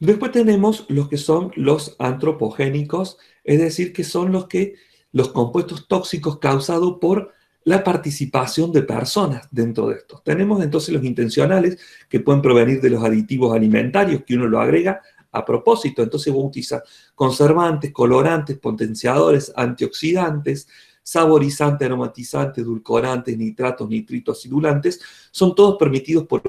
Después tenemos los que son los antropogénicos, es decir, que son los compuestos tóxicos causados por la participación de personas dentro de estos. Tenemos entonces los intencionales, que pueden provenir de los aditivos alimentarios, que uno lo agrega a propósito. Entonces vos utilizas conservantes, colorantes, potenciadores, antioxidantes, saborizantes, aromatizantes, edulcorantes, nitratos, nitritos, acidulantes. Son todos permitidos por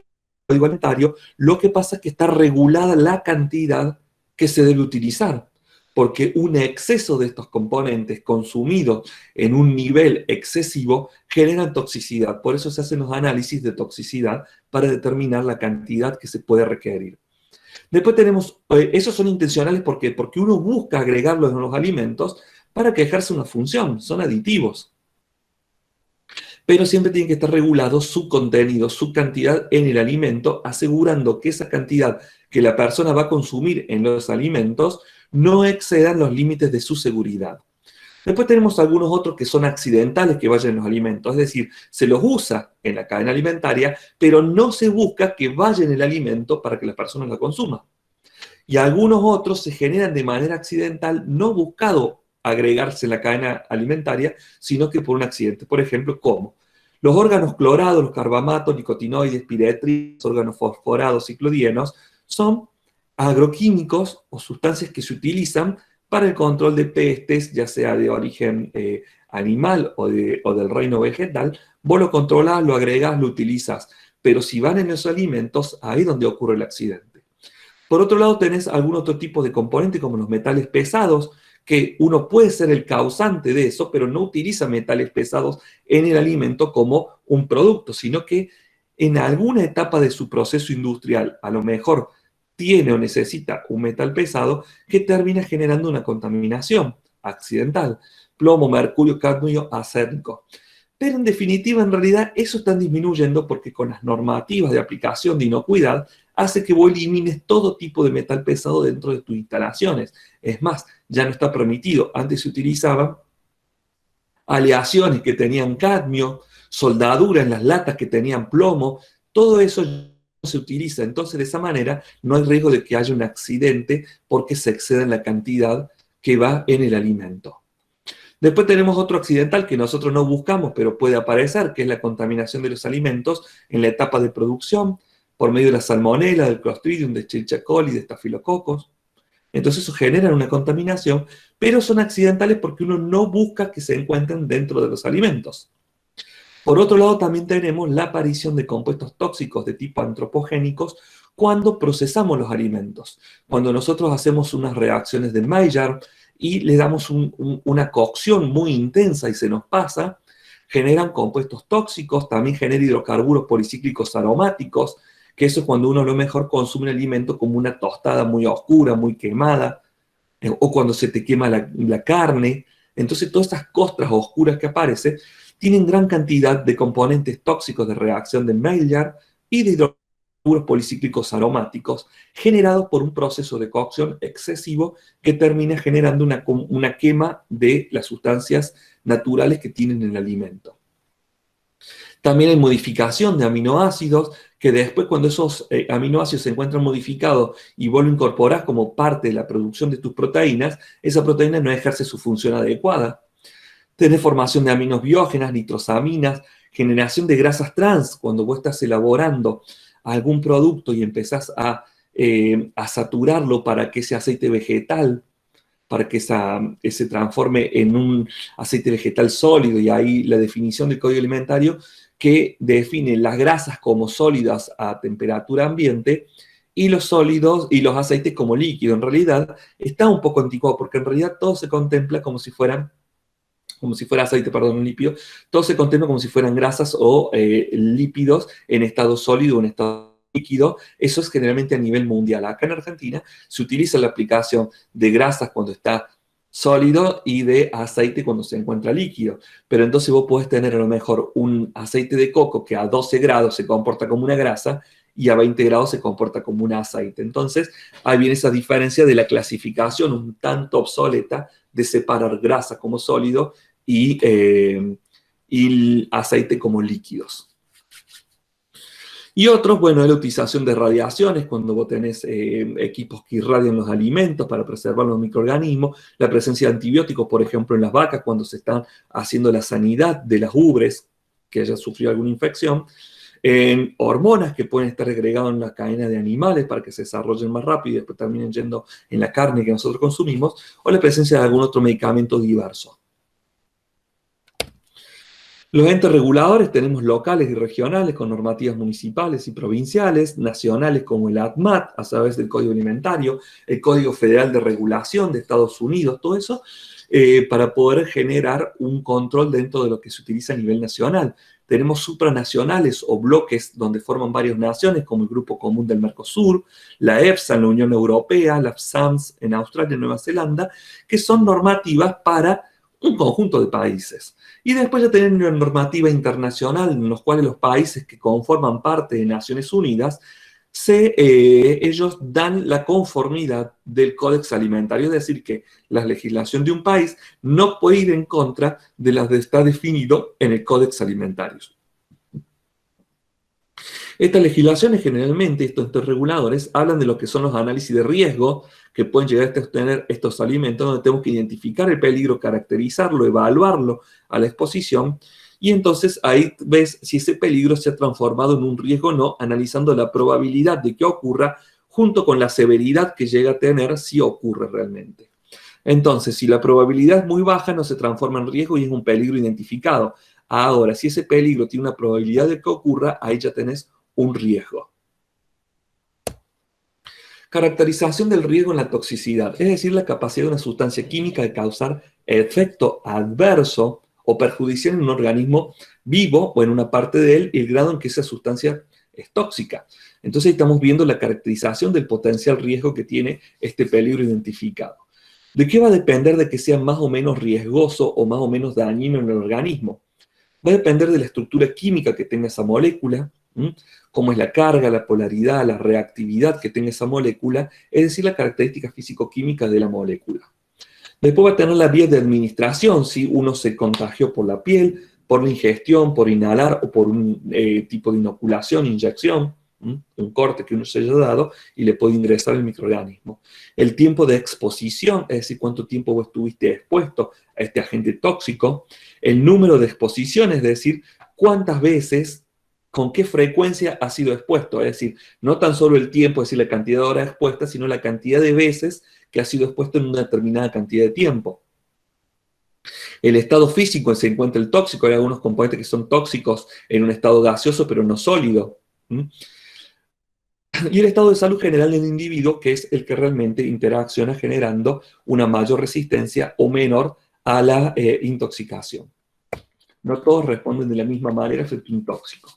Código Alimentario. Lo que pasa es que está regulada la cantidad que se debe utilizar, porque un exceso de estos componentes consumidos en un nivel excesivo generan toxicidad. Por eso se hacen los análisis de toxicidad para determinar la cantidad que se puede requerir. Después tenemos, esos son intencionales porque uno busca agregarlos en los alimentos para que ejerza una función, son aditivos. Pero siempre tiene que estar regulado su contenido, su cantidad en el alimento, asegurando que esa cantidad que la persona va a consumir en los alimentos no excedan los límites de su seguridad. Después tenemos algunos otros que son accidentales que vayan en los alimentos, es decir, se los usa en la cadena alimentaria, pero no se busca que vaya en el alimento para que las personas la consuman. Y algunos otros se generan de manera accidental, no buscado agregarse en la cadena alimentaria, sino que por un accidente. Por ejemplo, ¿cómo? Los órganos clorados, los carbamatos, nicotinoides, piretrinos, órganos fosforados, ciclodienos, son agroquímicos o sustancias que se utilizan para el control de pestes, ya sea de origen animal o del reino vegetal. Vos lo controlás, lo agregás, lo utilizas. Pero si van en los alimentos, ahí es donde ocurre el accidente. Por otro lado, tenés algún otro tipo de componente como los metales pesados, que uno puede ser el causante de eso, pero no utiliza metales pesados en el alimento como un producto, sino que en alguna etapa de su proceso industrial, a lo mejor tiene o necesita un metal pesado que termina generando una contaminación accidental, plomo, mercurio, cadmio, arsénico. Pero en definitiva, en realidad, eso están disminuyendo porque con las normativas de aplicación de inocuidad hace que vos elimines todo tipo de metal pesado dentro de tus instalaciones. Es más, ya no está permitido. Antes se utilizaban aleaciones que tenían cadmio, soldadura en las latas que tenían plomo, todo eso no se utiliza. Entonces, de esa manera, no hay riesgo de que haya un accidente porque se excede en la cantidad que va en el alimento. Después tenemos otro accidental que nosotros no buscamos, pero puede aparecer, que es la contaminación de los alimentos en la etapa de producción por medio de la salmonela, del Clostridium, de Escherichia coli, de estafilococos. Entonces eso genera una contaminación, pero son accidentales porque uno no busca que se encuentren dentro de los alimentos. Por otro lado, también tenemos la aparición de compuestos tóxicos de tipo antropogénicos cuando procesamos los alimentos. Cuando nosotros hacemos unas reacciones de Maillard y le damos una cocción muy intensa y se nos pasa, generan compuestos tóxicos, también genera hidrocarburos policíclicos aromáticos, que eso es cuando uno a lo mejor consume un alimento como una tostada muy oscura, muy quemada, o cuando se te quema la carne. Entonces todas estas costras oscuras que aparecen tienen gran cantidad de componentes tóxicos de reacción de Maillard y de hidrocarburos policíclicos aromáticos generados por un proceso de cocción excesivo que termina generando una quema de las sustancias naturales que tienen en el alimento. También hay modificación de aminoácidos, que después cuando esos aminoácidos se encuentran modificados y vos lo incorporás como parte de la producción de tus proteínas, esa proteína no ejerce su función adecuada. Tenés formación de aminos biógenas, nitrosaminas, generación de grasas trans, cuando vos estás elaborando algún producto y empezás a saturarlo para que ese aceite vegetal, para que se transforme en un aceite vegetal sólido, y ahí la definición del Código Alimentario que define las grasas como sólidas a temperatura ambiente y los sólidos y los aceites como líquido. En realidad está un poco anticuado porque en realidad todo se contempla como si fuera aceite, perdón, un lípido, todo se contempla como si fueran grasas o lípidos en estado sólido o en estado líquido. Eso es generalmente a nivel mundial. Acá en Argentina se utiliza la aplicación de grasas cuando está sólido y de aceite cuando se encuentra líquido. Pero entonces vos podés tener a lo mejor un aceite de coco que a 12 grados se comporta como una grasa y a 20 grados se comporta como un aceite. Entonces, ahí viene esa diferencia de la clasificación un tanto obsoleta de separar grasa como sólido y el aceite como líquidos. Y otros, bueno, es la utilización de radiaciones, cuando vos tenés equipos que irradian los alimentos para preservar los microorganismos, la presencia de antibióticos, por ejemplo, en las vacas, cuando se están haciendo la sanidad de las ubres que hayan sufrido alguna infección, en hormonas que pueden estar agregadas en la cadena de animales para que se desarrollen más rápido y después terminen yendo en la carne que nosotros consumimos, o la presencia de algún otro medicamento diverso. Los entes reguladores tenemos locales y regionales con normativas municipales y provinciales, nacionales como el ADMAT a través del Código Alimentario, el Código Federal de Regulación de Estados Unidos, todo eso para poder generar un control dentro de lo que se utiliza a nivel nacional. Tenemos supranacionales o bloques donde forman varias naciones, como el Grupo Común del Mercosur, la EFSA en la Unión Europea, la FSAMS en Australia y Nueva Zelanda, que son normativas para un conjunto de países. Y después ya tienen una normativa internacional en los cuales los países que conforman parte de Naciones Unidas, ellos dan la conformidad del Códex Alimentario, es decir, que la legislación de un país no puede ir en contra de las que está definido en el Códex Alimentario. Estas legislaciones generalmente, estos reguladores, hablan de lo que son los análisis de riesgo que pueden llegar a obtener estos alimentos, donde tenemos que identificar el peligro, caracterizarlo, evaluarlo a la exposición, y entonces ahí ves si ese peligro se ha transformado en un riesgo o no, analizando la probabilidad de que ocurra junto con la severidad que llega a tener si ocurre realmente. Entonces, si la probabilidad es muy baja, no se transforma en riesgo y es un peligro identificado. Ahora, si ese peligro tiene una probabilidad de que ocurra, ahí ya tenés un riesgo. Caracterización del riesgo en la toxicidad, es decir, la capacidad de una sustancia química de causar efecto adverso o perjudicial en un organismo vivo o en una parte de él y el grado en que esa sustancia es tóxica. Entonces ahí estamos viendo la caracterización del potencial riesgo que tiene este peligro identificado. ¿De qué va a depender de que sea más o menos riesgoso o más o menos dañino en el organismo? Va a depender de la estructura química que tenga esa molécula, cómo es la carga, la polaridad, la reactividad que tenga esa molécula, es decir, la característica físico-química de la molécula. Después va a tener la vía de administración, si uno se contagió por la piel, por la ingestión, por inhalar o por un tipo de inoculación, inyección, un corte que uno se haya dado y le puede ingresar el microorganismo. El tiempo de exposición, es decir, cuánto tiempo vos estuviste expuesto a este agente tóxico. El número de exposiciones, es decir, cuántas veces, con qué frecuencia ha sido expuesto. Es decir, no tan solo el tiempo, es decir, la cantidad de horas expuestas, sino la cantidad de veces que ha sido expuesto en una determinada cantidad de tiempo. El estado físico en que se encuentra el tóxico, hay algunos componentes que son tóxicos en un estado gaseoso, pero no sólido. Y el estado de salud general del individuo, que es el que realmente interacciona generando una mayor resistencia o menor a la intoxicación. No todos responden de la misma manera frente a un tóxico.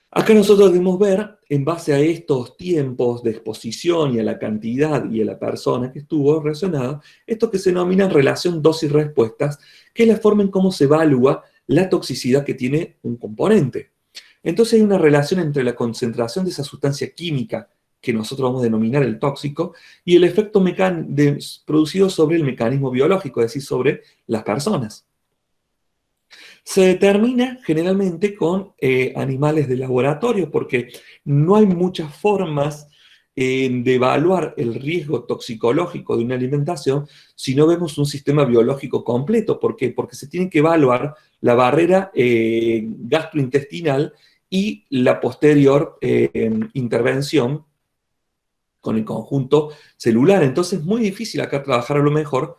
Acá nosotros debemos ver, en base a estos tiempos de exposición y a la cantidad y a la persona que estuvo relacionada, esto que se denomina relación dosis-respuestas, que es la forma en cómo se evalúa la toxicidad que tiene un componente. Entonces hay una relación entre la concentración de esa sustancia química, que nosotros vamos a denominar el tóxico, y el efecto producido sobre el mecanismo biológico, es decir, sobre las personas. Se determina generalmente con animales de laboratorio, porque no hay muchas formas de evaluar el riesgo toxicológico de una alimentación si no vemos un sistema biológico completo. ¿Por qué? Porque se tiene que evaluar la barrera gastrointestinal y la posterior intervención con el conjunto celular. Entonces es muy difícil acá trabajar a lo mejor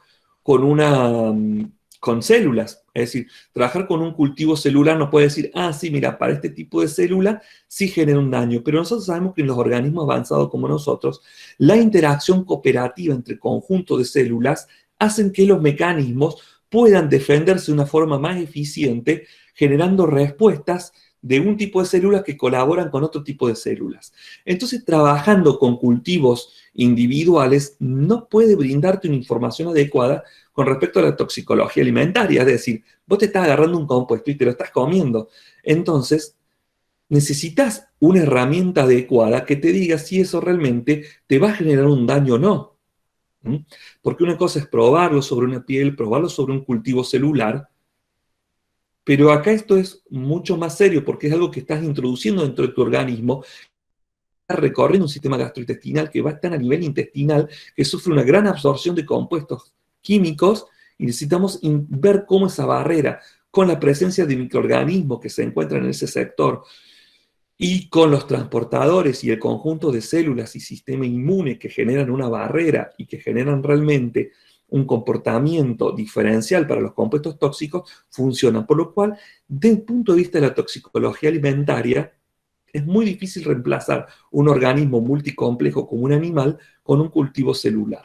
con células. Es decir, trabajar con un cultivo celular no puede decir, ah, sí, mira, para este tipo de célula sí genera un daño. Pero nosotros sabemos que en los organismos avanzados como nosotros, la interacción cooperativa entre conjuntos de células hacen que los mecanismos puedan defenderse de una forma más eficiente, generando respuestas de un tipo de células que colaboran con otro tipo de células. Entonces, trabajando con cultivos individuales no puede brindarte una información adecuada con respecto a la toxicología alimentaria. Es decir, vos te estás agarrando un compuesto y te lo estás comiendo. Entonces, necesitas una herramienta adecuada que te diga si eso realmente te va a generar un daño o no. Porque una cosa es probarlo sobre una piel, probarlo sobre un cultivo celular, Pero acá esto es mucho más serio porque es algo que estás introduciendo dentro de tu organismo, recorriendo un sistema gastrointestinal que va a estar a nivel intestinal, que sufre una gran absorción de compuestos químicos, y necesitamos ver cómo esa barrera, con la presencia de microorganismos que se encuentran en ese sector, y con los transportadores y el conjunto de células y sistema inmune que generan una barrera y que generan realmente un comportamiento diferencial para los compuestos tóxicos, funcionan. Por lo cual, desde el punto de vista de la toxicología alimentaria, es muy difícil reemplazar un organismo multicomplejo como un animal con un cultivo celular.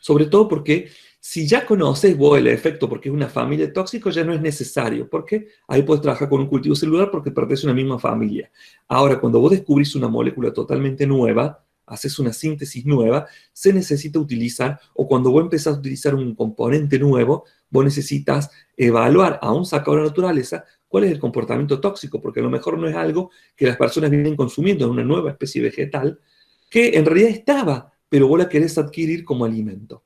Sobre todo porque si ya conoces vos el efecto porque es una familia de tóxicos, ya no es necesario, porque ahí puedes trabajar con un cultivo celular porque pertenece a una misma familia. Ahora, cuando vos descubrís una molécula totalmente nueva, haces una síntesis nueva, se necesita utilizar, o cuando vos empezás a utilizar un componente nuevo, vos necesitas evaluar, aún sacado de la naturaleza, cuál es el comportamiento tóxico, porque a lo mejor no es algo que las personas vienen consumiendo en una nueva especie vegetal, que en realidad estaba, pero vos la querés adquirir como alimento.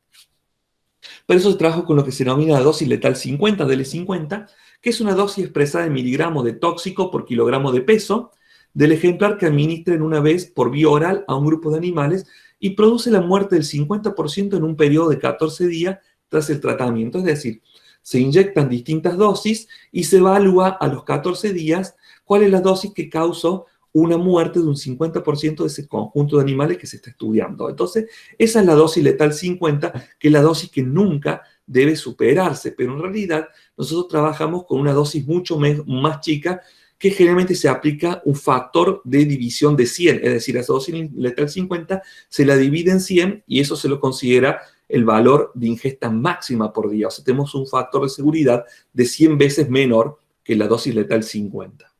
Por eso se trabaja con lo que se denomina la dosis letal 50, DL50, que es una dosis expresada en miligramos de tóxico por kilogramo de peso del ejemplar que administren una vez por vía oral a un grupo de animales y produce la muerte del 50% en un periodo de 14 días tras el tratamiento. Es decir, se inyectan distintas dosis y se evalúa a los 14 días cuál es la dosis que causó una muerte de un 50% de ese conjunto de animales que se está estudiando. Entonces, esa es la dosis letal 50, que es la dosis que nunca debe superarse, pero en realidad nosotros trabajamos con una dosis mucho más chica, que generalmente se aplica un factor de división de 100, es decir, esa dosis letal 50 se la divide en 100 y eso se lo considera el valor de ingesta máxima por día. O sea, tenemos un factor de seguridad de 100 veces menor que la dosis letal 50.